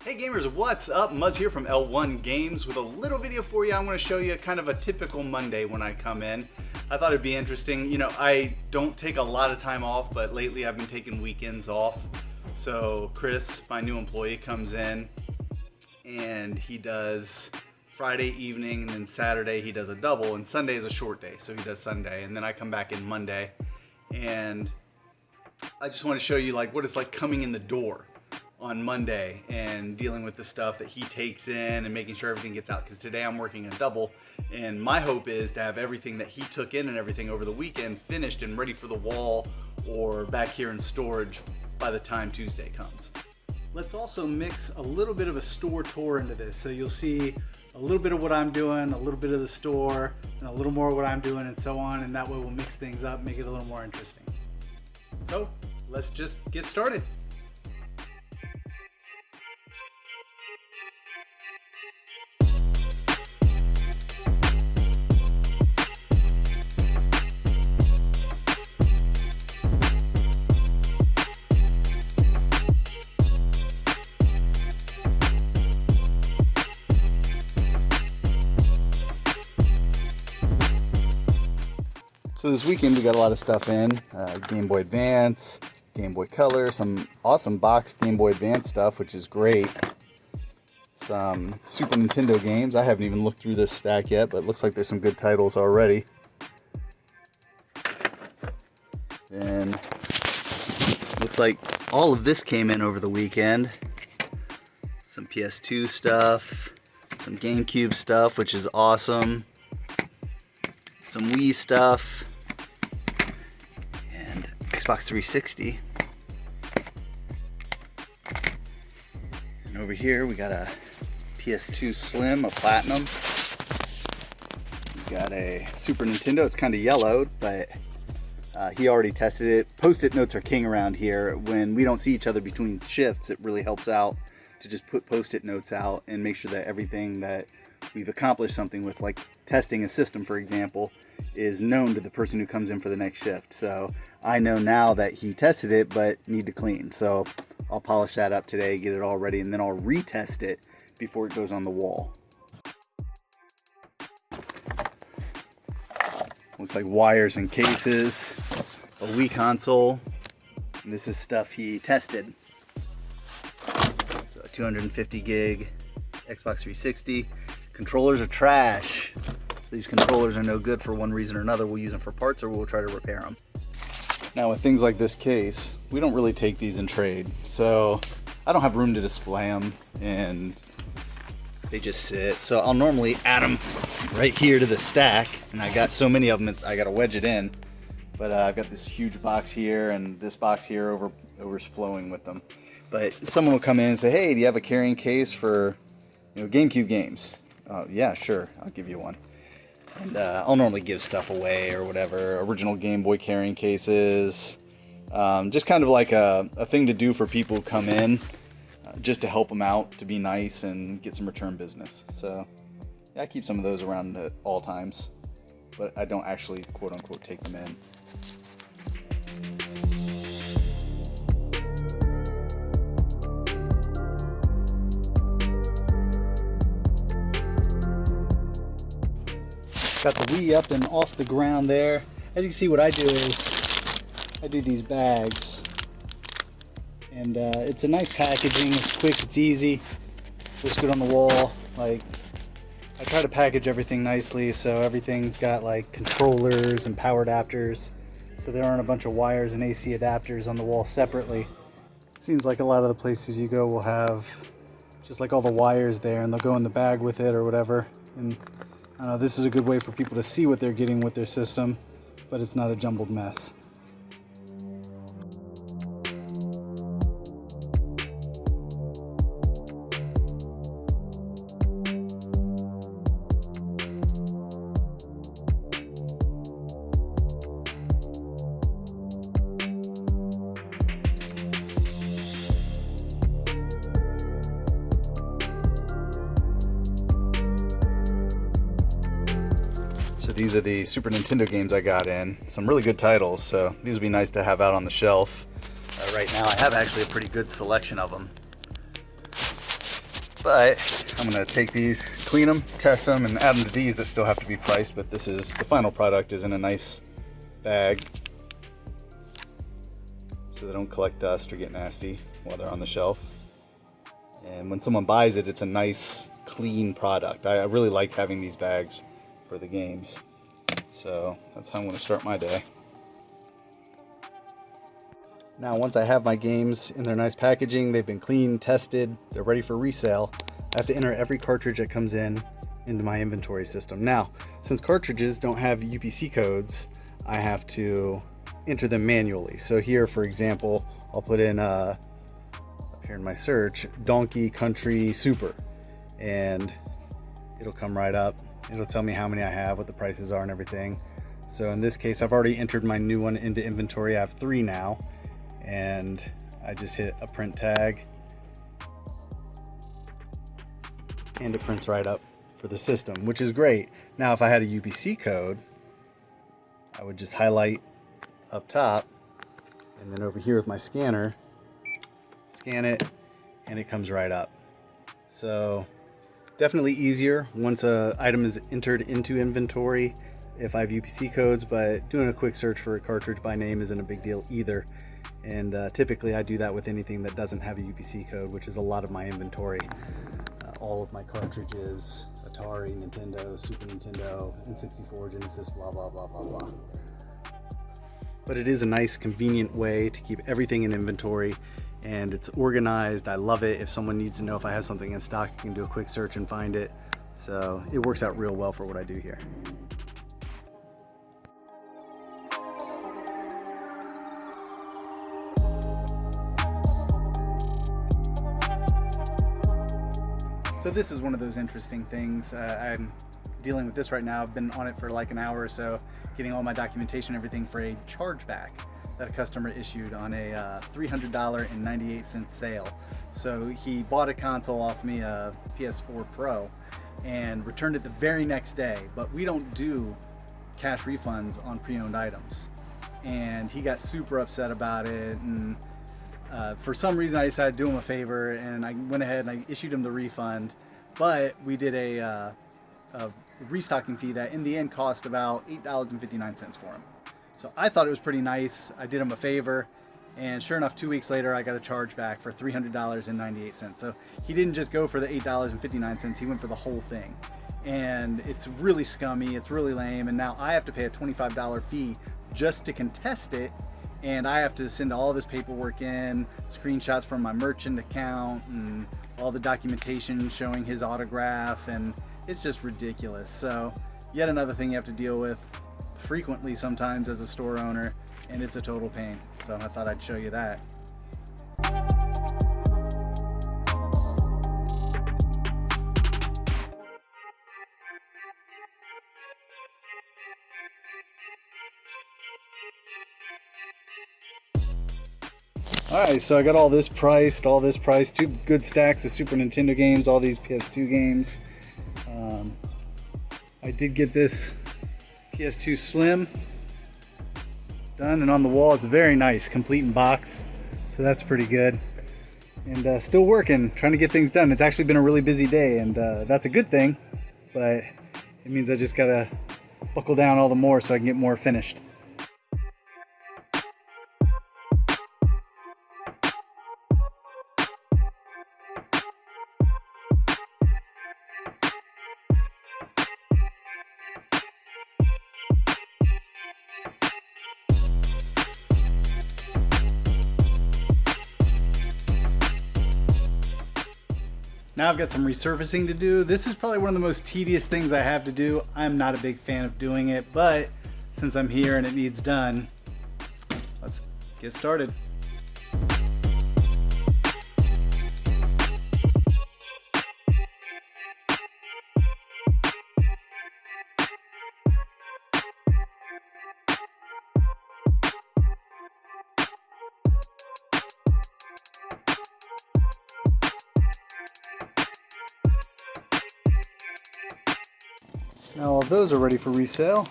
Hey gamers, what's up? Muzz here from L1 Games with a little video for you. I'm going to show you kind of a typical Monday when I come in. I thought it'd be interesting. You know, I don't take a lot of time off, but lately I've been taking weekends off. So Chris, my new employee, comes in and he does Friday evening, and then Saturday he does a double, and Sunday is a short day, so he does Sunday, and then I come back in Monday, and I just want to show you like what it's like coming in the door on Monday and dealing with the stuff that he takes in and making sure everything gets out, because today I'm working a double, and my hope is to have everything that he took in and everything over the weekend finished and ready for the wall or back here in storage by the time Tuesday comes. Let's also mix a little bit of a store tour into this, so you'll see a little bit of what I'm doing, a little bit of the store, and a little more of what I'm doing, and so on, and that way we'll mix things up, make it a little more interesting. So let's just get started. So this weekend we got a lot of stuff in, Game Boy Advance, Game Boy Color, some awesome boxed Game Boy Advance stuff, which is great. Some Super Nintendo games. I haven't even looked through this stack yet, but it looks like there's some good titles already. And looks like all of this came in over the weekend. Some PS2 stuff, some GameCube stuff, which is awesome. Some Wii stuff. Xbox 360. And over here we got a PS2 Slim, a Platinum. We got a Super Nintendo. It's kind of yellowed, but he already tested it. Post-it notes are king around here. When we don't see each other between shifts, it really helps out to just put post-it notes out and make sure that everything that we've accomplished something with, like testing a system, for example, is known to the person who comes in for the next shift. So I know now that he tested it but need to clean, so I'll polish that up today, get it all ready, and then I'll retest it before it goes on the wall. Looks like wires and cases, a Wii console, and this is stuff he tested. So 250 gig Xbox 360. Controllers are trash. These controllers are no good for one reason or another. We'll use them for parts or we'll try to repair them. Now with things like this case, we don't really take these in trade. So I don't have room to display them and they just sit. So I'll normally add them right here to the stack, and I got so many of them, I gotta wedge it in. But I've got this huge box here and this box here overflowing with them. But someone will come in and say, hey, do you have a carrying case for GameCube games? Yeah, sure, I'll give you one. And I'll normally give stuff away or whatever. Original Game Boy carrying cases. Just kind of like a thing to do for people who come in, just to help them out, to be nice and get some return business. So yeah, I keep some of those around at all times, but I don't actually quote unquote take them in. Got the Wii up and off the ground there. As you can see, what I do is I do these bags, and it's a nice packaging. It's quick, it's easy, looks good on the wall. Like, I try to package everything nicely so everything's got like controllers and power adapters, so there aren't a bunch of wires and AC adapters on the wall separately. Seems like a lot of the places you go will have just like all the wires there, and they'll go in the bag with it or whatever. And this is a good way for people to see what they're getting with their system, but it's not a jumbled mess. So these are the Super Nintendo games I got in. Some really good titles, so these would be nice to have out on the shelf. Right now I have actually a pretty good selection of them. But I'm gonna take these, clean them, test them, and add them to these that still have to be priced, but this is, the final product is in a nice bag so they don't collect dust or get nasty while they're on the shelf. And when someone buys it, it's a nice, clean product. I really like having these bags for the games. So that's how I'm gonna start my day. Now, once I have my games in their nice packaging, they've been cleaned, tested, they're ready for resale, I have to enter every cartridge that comes in into my inventory system. Now, since cartridges don't have UPC codes, I have to enter them manually. So here, for example, I'll put in, up here in my search, Donkey Country Super, and it'll come right up. It'll tell me how many I have, what the prices are and everything. So in this case, I've already entered my new one into inventory. I have 3 now. And I just hit a print tag and it prints right up for the system, which is great. Now, if I had a UPC code, I would just highlight up top and then over here with my scanner, scan it, and it comes right up. So definitely easier once an item is entered into inventory if I have UPC codes, but doing a quick search for a cartridge by name isn't a big deal either. And typically I do that with anything that doesn't have a UPC code, which is a lot of my inventory. All of my cartridges, Atari, Nintendo, Super Nintendo, N64, Genesis, blah, blah, blah, blah, blah. But it is a nice, convenient way to keep everything in inventory, and it's organized. I love it. If someone needs to know if I have something in stock, I can do a quick search and find it. So it works out real well for what I do here. So this is one of those interesting things. I'm dealing with this right now. I've been on it for like an hour or so, getting all my documentation and everything for a chargeback that a customer issued on a $300.98 sale. So he bought a console off me, a PS4 Pro, and returned it the very next day. But we don't do cash refunds on pre-owned items. And he got super upset about it, and for some reason I decided to do him a favor, and I went ahead and I issued him the refund, but we did a restocking fee that in the end cost about $8.59 for him. So I thought it was pretty nice. I did him a favor, and sure enough, 2 weeks later I got a charge back for $300.98. So he didn't just go for the $8.59, he went for the whole thing. And it's really scummy, it's really lame, and now I have to pay a $25 fee just to contest it. And I have to send all this paperwork in, screenshots from my merchant account, and all the documentation showing his autograph, and it's just ridiculous. So yet another thing you have to deal with frequently sometimes as a store owner, and it's a total pain. So I thought I'd show you that. Alright, so I got all this priced, 2 good stacks of Super Nintendo games, all these PS2 games. I did get this PS2 Slim done and on the wall. It's very nice, complete in box, so that's pretty good. And still working, trying to get things done. It's actually been a really busy day, and that's a good thing, but it means I just gotta buckle down all the more so I can get more finished. Now I've got some resurfacing to do. This is probably one of the most tedious things I have to do. I'm not a big fan of doing it, but since I'm here and it needs done, let's get started. Now all of those are ready for resale.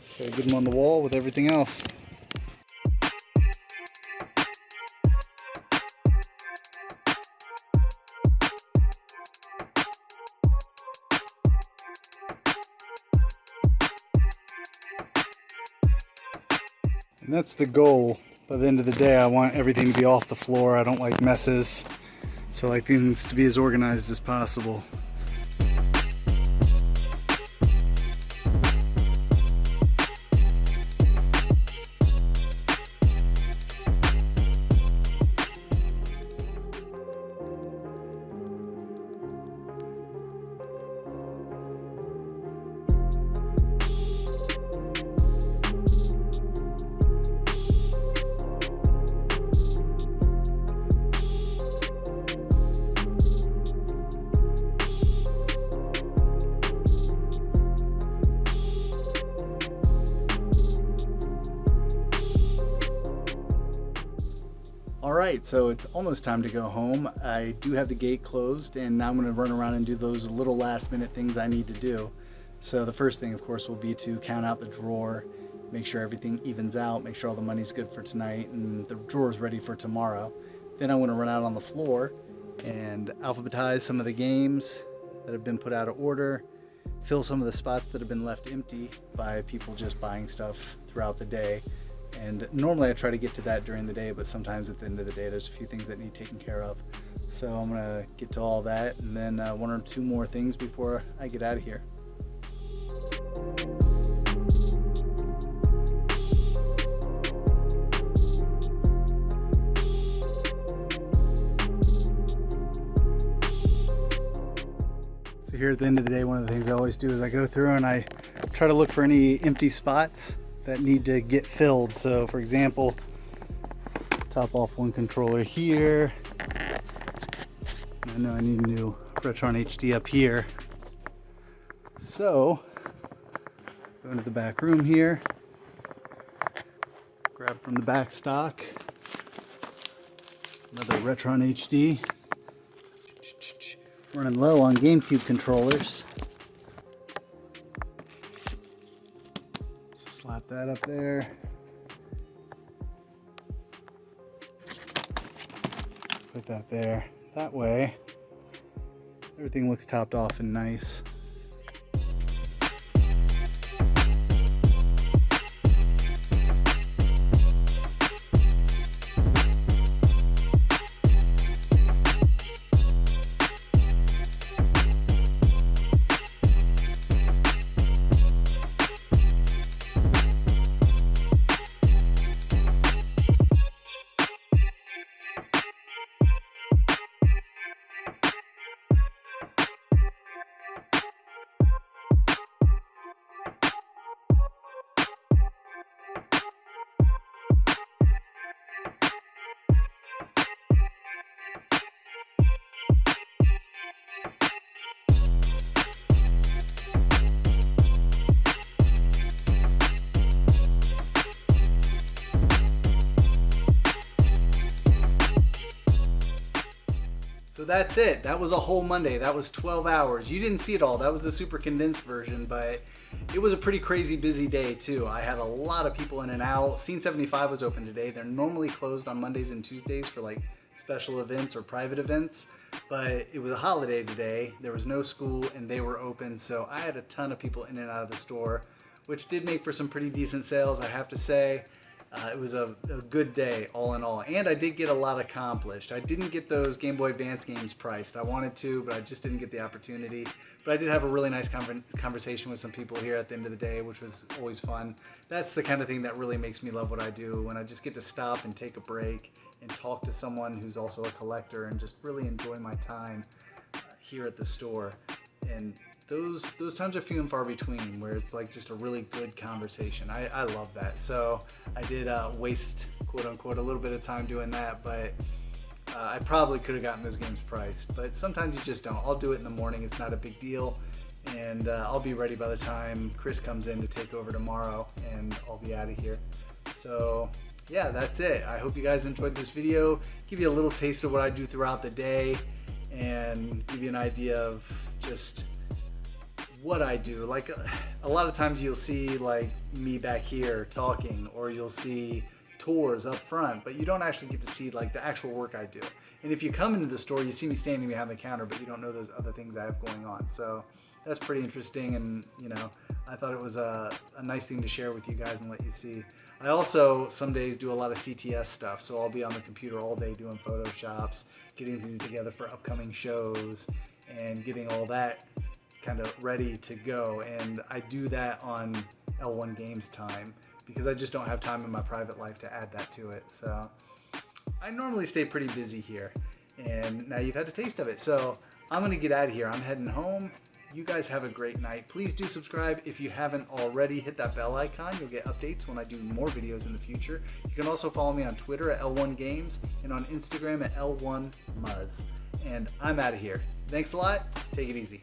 Just gotta get them on the wall with everything else. And that's the goal. By the end of the day, I want everything to be off the floor. I don't like messes, so I like things to be as organized as possible. Alright, so it's almost time to go home. I do have the gate closed, and now I'm going to run around and do those little last minute things I need to do. So the first thing, of course, will be to count out the drawer, make sure everything evens out, make sure all the money's good for tonight, and the drawer is ready for tomorrow. Then I'm going to run out on the floor and alphabetize some of the games that have been put out of order, fill some of the spots that have been left empty by people just buying stuff throughout the day. And normally I try to get to that during the day, but sometimes at the end of the day there's a few things that need taken care of. So I'm going to get to all that, and then one or two more things before I get out of here. So here at the end of the day, one of the things I always do is I go through and I try to look for any empty spots that need to get filled. So for example, top off one controller here. I know I need a new Retron HD up here. So go into the back room here, grab from the back stock another Retron HD. Running low on GameCube controllers. Slap that up there. Put that there. That way, everything looks topped off and nice. So that's it. That was a whole Monday. That was 12 hours. You didn't see it all. That was the super condensed version, but it was a pretty crazy busy day too. I had a lot of people in and out. Scene 75 was open today. They're normally closed on Mondays and Tuesdays for like special events or private events, but it was a holiday today. There was no school and they were open, so I had a ton of people in and out of the store, which did make for some pretty decent sales, I have to say. It was a good day all in all, and I did get a lot accomplished. I didn't get those Game Boy Advance games priced. I wanted to, but I just didn't get the opportunity. But I did have a really nice conversation with some people here at the end of the day, which was always fun. That's the kind of thing that really makes me love what I do, when I just get to stop and take a break and talk to someone who's also a collector and just really enjoy my time here at the store. And those times are few and far between where it's like just a really good conversation. I love that. So I did waste, quote unquote, a little bit of time doing that, but I probably could have gotten those games priced, but sometimes you just don't. I'll do it in the morning. It's not a big deal, and I'll be ready by the time Chris comes in to take over tomorrow, and I'll be out of here. So yeah, that's it. I hope you guys enjoyed this video. Give you a little taste of what I do throughout the day and give you an idea of just what I do. Like a lot of times you'll see like me back here talking, or you'll see tours up front, but you don't actually get to see like the actual work I do. And if you come into the store, you see me standing behind the counter, but you don't know those other things I have going on. So that's pretty interesting, and you know, I thought it was a nice thing to share with you guys and let you see. I also some days do a lot of CTS stuff, so I'll be on the computer all day doing Photoshops, getting things together for upcoming shows, and getting all that kind of ready to go. And I do that on L1 Games time because I just don't have time in my private life to add that to it. So I normally stay pretty busy here, and now you've had a taste of it. So I'm gonna get out of here. I'm heading home. You guys have a great night. Please do subscribe if you haven't already. Hit that bell icon. You'll get updates when I do more videos in the future. You can also follow me on Twitter at L1 Games and on Instagram at L1Muzz. And I'm out of here. Thanks a lot. Take it easy.